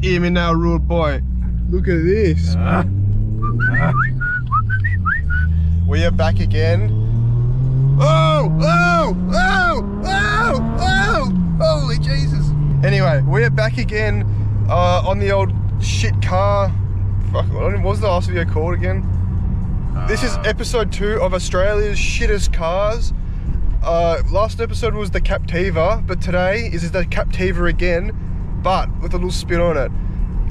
Hear me now, rude boy. Look at this. We are back again. Oh, oh, oh, oh, oh, holy Jesus. Anyway, we are back again on the old shit car. Fuck, what was the last video called again? This is episode 2 of Australia's shittest cars. Last episode was the Captiva, but today is the Captiva again, but with a little spin on it.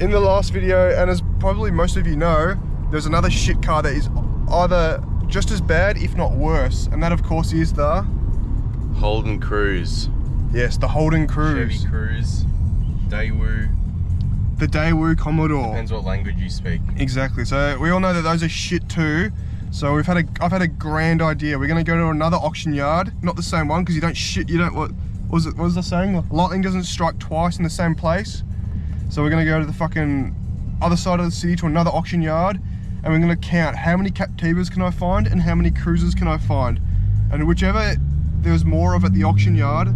In the last video, and as probably most of you know, there's another shit car that is either just as bad, if not worse, and that of course is the Holden Cruze. Yes, the Holden Cruze. Chevy Cruze, Daewoo. The Daewoo Commodore. Depends what language you speak. Exactly. So we all know that those are shit too. So I've had a grand idea. We're gonna go to another auction yard, not the same one, because what was the saying? Lightning doesn't strike twice in the same place. So we're gonna go to the fucking other side of the city to another auction yard, and we're gonna count how many Captivas can I find and how many Cruzes can I find, and whichever there's more of at the auction yard,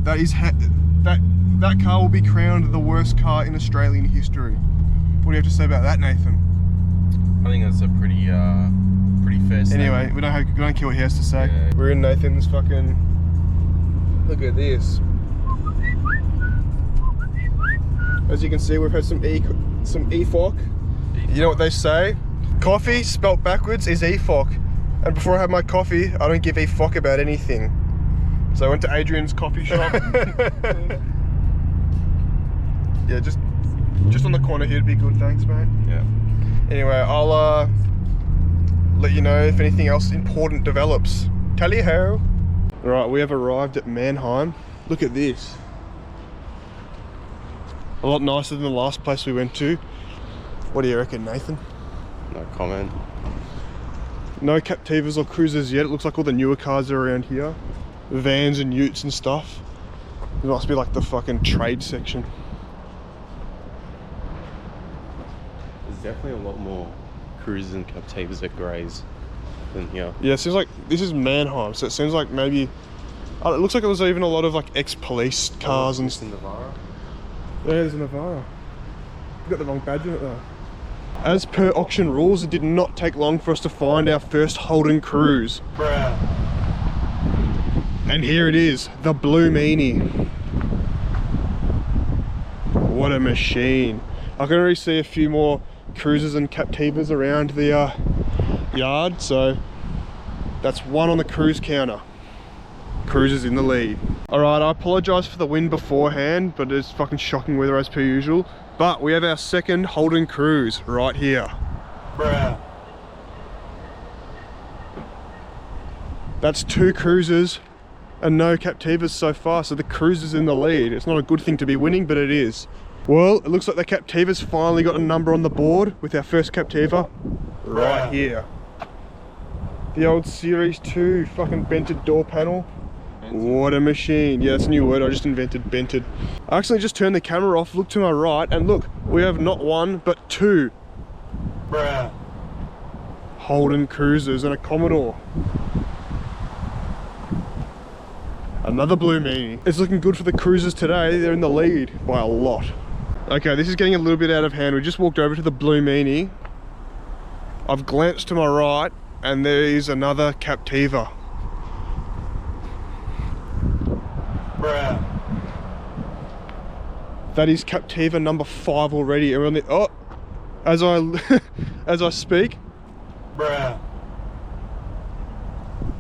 that car will be crowned the worst car in Australian history. What do you have to say about that, Nathan? I think that's a pretty fair statement. Anyway, we don't care what he has to say. Yeah. We're in Nathan's fucking. Look at this. As you can see, we've had some EFOC. You know what they say? Coffee spelt backwards is EFOC. And before I had my coffee, I don't give a fuck about anything. So I went to Adrian's coffee shop. Yeah, just on the corner here would be good, thanks, mate. Yeah. Anyway, I'll let you know if anything else important develops. Tally ho! Right, we have arrived at Mannheim. Look at this. A lot nicer than the last place we went to. What do you reckon, Nathan? No comment. No Captivas or Cruzes yet. It looks like all the newer cars are around here. Vans and utes and stuff. It must be like the fucking trade section. There's definitely a lot more Cruzes and Captivas at Grays than here. Yeah, it seems like this is Mannheim, so it seems like maybe. It looks like there was even a lot of like ex-police cars and stuff. Yeah, there's a Navara. You got the wrong badge in it though. As per auction rules, it did not take long for us to find our first Holden Cruze. Bruh. And here it is, the Blue Meanie. What a machine. I can already see a few more Cruzes and Captivas around the yard, so that's one on the Cruze counter. Cruze is in the lead. Alright, I apologise for the wind beforehand, but it's fucking shocking weather as per usual. But we have our second Holden Cruze right here. Bruh. That's 2 Cruzes and no Captivas so far, so the Cruze is in the lead. It's not a good thing to be winning, but it is. Well, it looks like the Captiva's finally got a number on the board with our first Captiva right here. The old Series 2 fucking bented door panel. What a machine. Yeah, that's a new word I just invented, bented. I actually just turned the camera off, look to my right, and look, we have not 1, but 2 Bruh. Holden Cruzes and a Commodore. Another Blue Meanie. It's looking good for the Cruzes today. They're in the lead by a lot. Okay, this is getting a little bit out of hand. We just walked over to the Blue Meanie. I've glanced to my right and there is another Captiva. Bruh. That is Captiva number 5 already. And we're on the, as I speak, Bruh.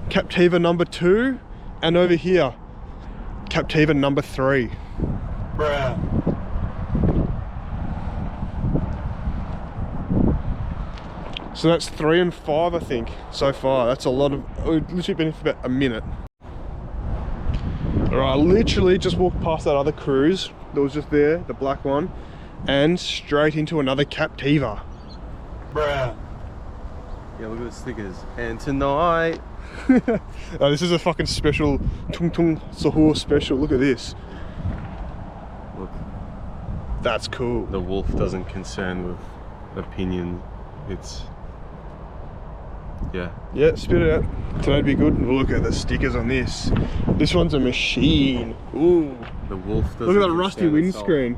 Captiva number 2, and over here, Captiva number 3. Bruh. So that's 3 and 5, I think, so far. That's a lot of, we've literally been here for about a minute. Alright, I literally just walked past that other Cruze that was just there, the black one, and straight into another Captiva. Bruh. Yeah, look at the stickers. And tonight. Oh, this is a fucking special Tung Tung Sahur special. Look at this. Look. That's cool. The wolf doesn't concern with opinion. It's... yeah. Yeah, spit it out. Today'd be good. Look at the stickers on this. This one's a machine. Ooh. The wolf doesn't. Look at that rusty concern windscreen.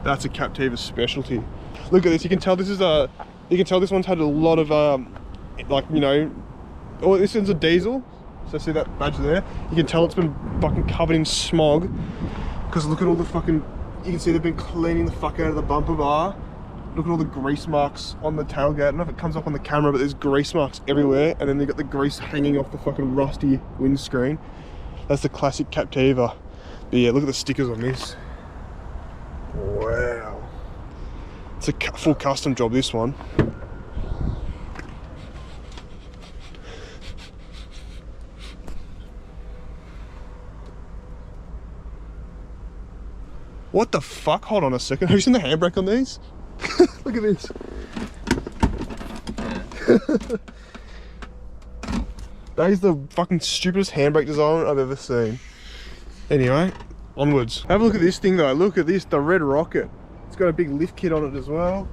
That's a Captiva specialty. Look at this, you can tell this is a, you can tell this one's had a lot of like, you know, oh, this one's a diesel. So see that badge there? You can tell it's been fucking covered in smog. Because look at all the fucking, you can see they've been cleaning the fuck out of the bumper bar. Look at all the grease marks on the tailgate. I don't know if it comes up on the camera, but there's grease marks everywhere. And then they've got the grease hanging off the fucking rusty windscreen. That's the classic Captiva. But yeah, look at the stickers on this. Wow. It's a full custom job, this one. What the fuck? Hold on a second. Have you seen the handbrake on these? Look at this. That is the fucking stupidest handbrake design I've ever seen. Anyway, onwards. Have a look at this thing though. Look at this, the red rocket. It's got a big lift kit on it as well.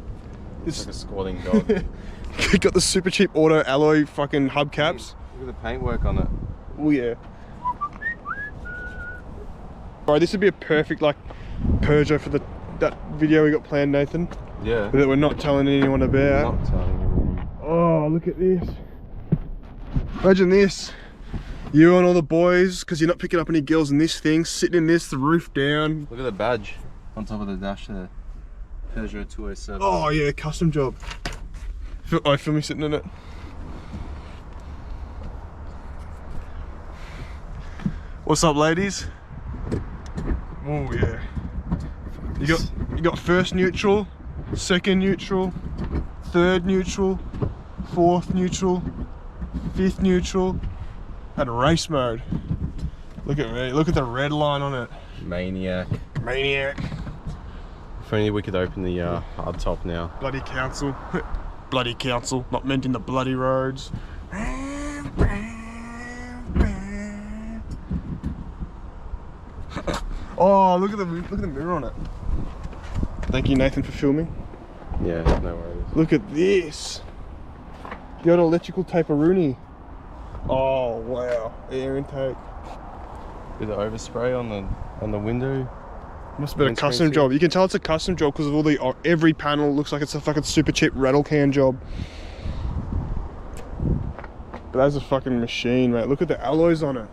It's like a squatting dog. Got the super cheap auto alloy fucking hubcaps. Look at the paintwork on it. Oh yeah. Alright, this would be a perfect like Peugeot for that video we got planned, Nathan. Yeah. That we're not telling anyone about. Not telling anyone. Oh, look at this. Imagine this. You and all the boys, because you're not picking up any girls in this thing, sitting in this, the roof down. Look at the badge on top of the dash there. Peugeot 207. Oh yeah, custom job. Feel me sitting in it. What's up, ladies? Oh yeah. You got first neutral, second neutral, third neutral, fourth neutral, fifth neutral, and race mode. Look at me, look at the red line on it. Maniac. Maniac. If only we could open the hard top now. Bloody council. Bloody council, not mending the bloody roads. Oh, look at the mirror on it. Thank you, Nathan, for filming. Yeah, no worries. Look at this. The old electrical tape-a-rooney. Oh wow, air intake. Bit of overspray on the window. Must have been a custom job. You can tell it's a custom job because of all the every panel looks like it's a fucking super cheap rattle can job. But that's a fucking machine, mate. Look at the alloys on it.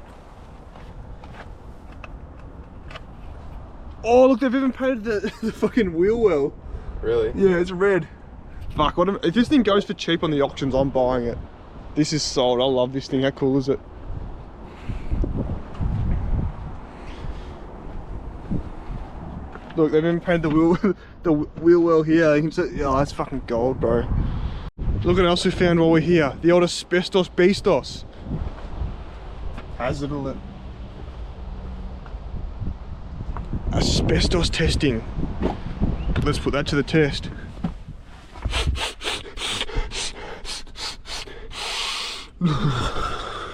Oh look, they've even painted the fucking wheel well. Really? Yeah, it's red. Fuck, if this thing goes for cheap on the auctions, I'm buying it. This is sold. I love this thing. How cool is it? Look, they've even painted the wheel well here. You can see, oh, that's fucking gold, bro. Look what else we found while we're here. The old asbestos beastos. Hazard alert. Asbestos testing. Let's put that to the test.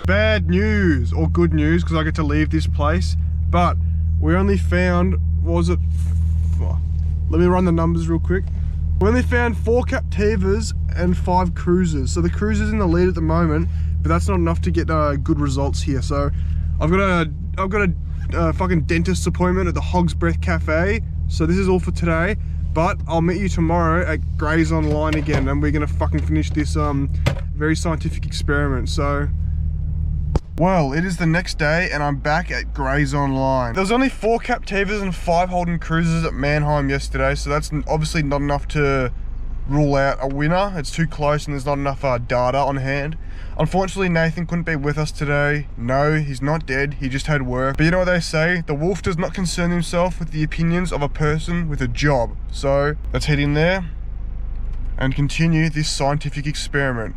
Bad news, or good news, because I get to leave this place, but we only found, what was it? Let me run the numbers real quick. We only found 4 Captivas and 5 Cruzes. So the Cruze is in the lead at the moment, but that's not enough to get good results here. So I've got a fucking dentist's appointment at the Hog's Breath Cafe. So this is all for today, but I'll meet you tomorrow at Grays Online again, and we're gonna fucking finish this very scientific experiment. So, well, it is the next day and I'm back at Grays Online. There was only 4 Captivas and 5 Holden Cruzes at Mannheim yesterday, so that's obviously not enough to rule out a winner. It's too close and there's not enough data on hand. Unfortunately, Nathan couldn't be with us today. No, he's not dead, he just had work. But you know what they say, the wolf does not concern himself with the opinions of a person with a job. So let's head in there and continue this scientific experiment.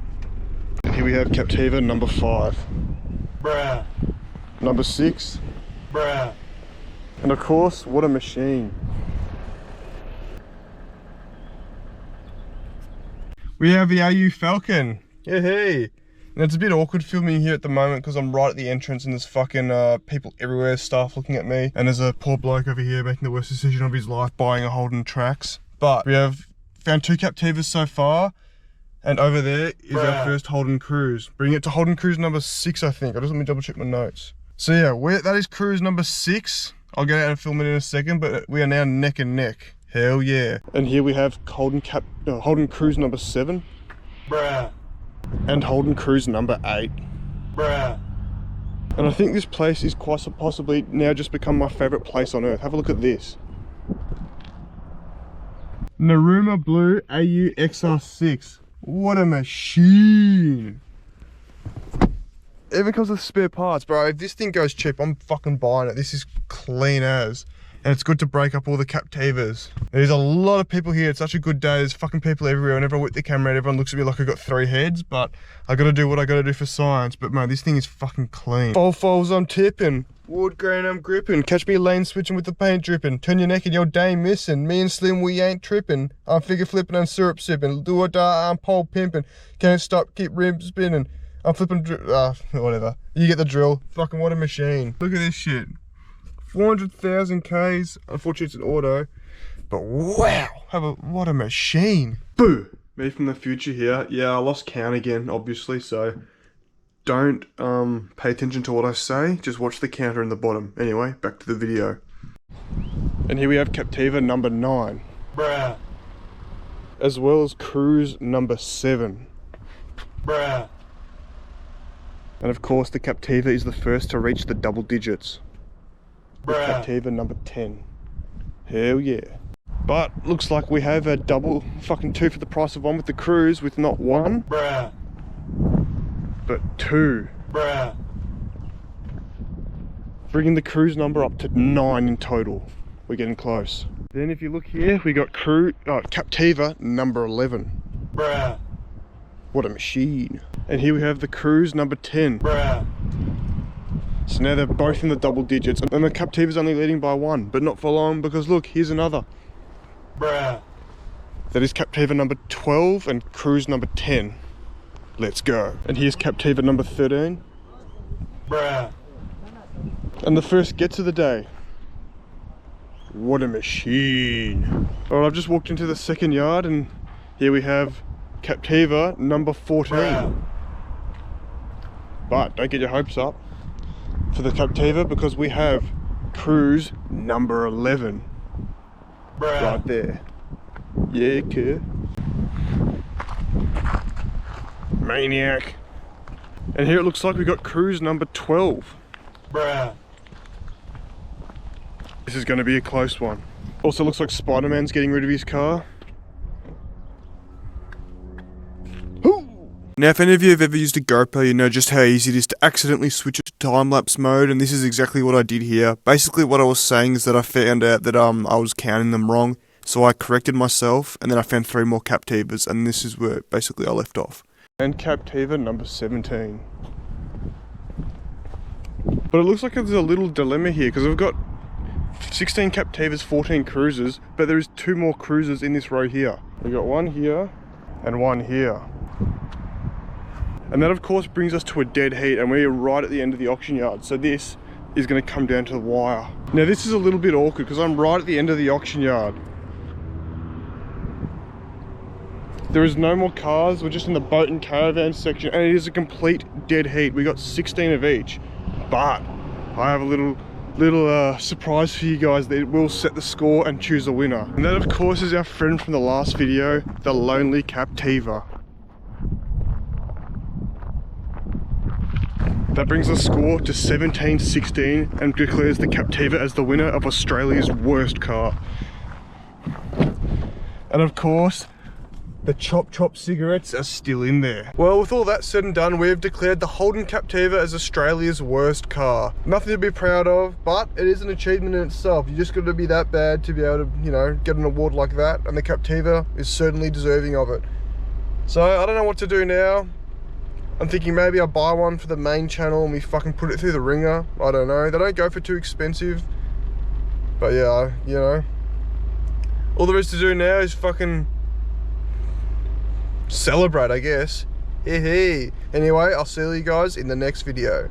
And here we have Captiva number 5. Bruh. Number 6. Bruh. And of course, what a machine. We have the AU Falcon. Yeah, hey. And it's a bit awkward filming here at the moment because I'm right at the entrance and there's fucking people everywhere, staff looking at me. And there's a poor bloke over here making the worst decision of his life, buying a Holden Trax. But we have found 2 Captivas so far. And over there is our first Holden Cruze. Bring it to Holden Cruze number 6, I think. Let me double check my notes. So yeah, that is Cruze number 6. I'll get out and film it in a second, but we are now neck and neck. Hell yeah. And here we have Holden Cruze number 7. Bruh. And Holden Cruze number 8. Bruh. And I think this place is quite possibly now just become my favourite place on earth. Have a look at this. Naruma Blue AU XR6. What a machine. Even comes with spare parts, bro. If this thing goes cheap, I'm fucking buying it. This is clean as. And it's good to break up all the Captivas. There's a lot of people here. It's such a good day. There's fucking people everywhere. Whenever I whip the camera, everyone looks at me like I got 3 heads, but I gotta do what I gotta do for science. But man, this thing is fucking clean. Foals I'm tipping. Wood grain I'm gripping. Catch me lane switching with the paint dripping. Turn your neck and your dame missing. Me and Slim, we ain't tripping. I'm figure flipping and syrup sipping. Do or die, I'm pole pimping. Can't stop, keep ribs spinning. I'm flipping, whatever. You get the drill. Fucking what a machine. Look at this shit. 400,000 Ks. Unfortunately, it's an auto. But wow, what a machine. Boo! Me from the future here. Yeah, I lost count again, obviously, so don't pay attention to what I say. Just watch the counter in the bottom. Anyway, back to the video. And here we have Captiva number 9. Bruh. As well as Cruze number 7. Bruh. And of course, the Captiva is the first to reach the double digits. The Captiva number 10. Hell yeah. But looks like we have a double fucking 2 for the price of 1 with the Cruze, with not 1, Bruh. but 2. Bruh. Bringing the Cruze number up to 9 in total. We're getting close. Then if you look here, we got Captiva number 11. Bruh. What a machine. And here we have the Cruze number 10. Bruh. So now they're both in the double digits, and the Captiva's only leading by 1, but not for long, because look, here's another. Bruh. That is Captiva number 12 and Cruze number 10. Let's go. And here's Captiva number 13. Bruh. And the first gets of the day. What a machine. Alright, I've just walked into the second yard, and here we have Captiva number 14. Bruh. But don't get your hopes up for the Captiva, because we have Cruze number 11 Bruh. right there. Yeah, kid. Maniac. And here it looks like we got Cruze number 12. Bruh. This is going to be a close one. Also looks like Spider-Man's getting rid of his car. Now, if any of you have ever used a GoPro, you know just how easy it is to accidentally switch it to time-lapse mode, and this is exactly what I did here. Basically, what I was saying is that I found out that I was counting them wrong, so I corrected myself, and then I found 3 more Captivas, and this is where basically I left off. And Captiva number 17. But it looks like there's a little dilemma here, because I've got 16 Captivas, 14 Cruzes, but there is 2 more Cruzes in this row here. We've got 1 here, and 1 here. And that of course brings us to a dead heat, and we're right at the end of the auction yard. So this is going to come down to the wire. Now this is a little bit awkward because I'm right at the end of the auction yard. There is no more cars, we're just in the boat and caravan section, and it is a complete dead heat. We got 16 of each, but I have a little surprise for you guys that will set the score and choose a winner. And that of course is our friend from the last video, the lonely Captiva. That brings the score to 17-16 and declares the Captiva as the winner of Australia's worst car. And of course, the Chop cigarettes are still in there. Well, with all that said and done, we've declared the Holden Captiva as Australia's worst car. Nothing to be proud of, but it is an achievement in itself. You just got to be that bad to be able to, you know, get an award like that, and the Captiva is certainly deserving of it. So, I don't know what to do now. I'm thinking maybe I'll buy one for the main channel and we fucking put it through the ringer. I don't know. They don't go for too expensive. But yeah, you know. All there is to do now is fucking celebrate, I guess. Hey. Anyway, I'll see you guys in the next video.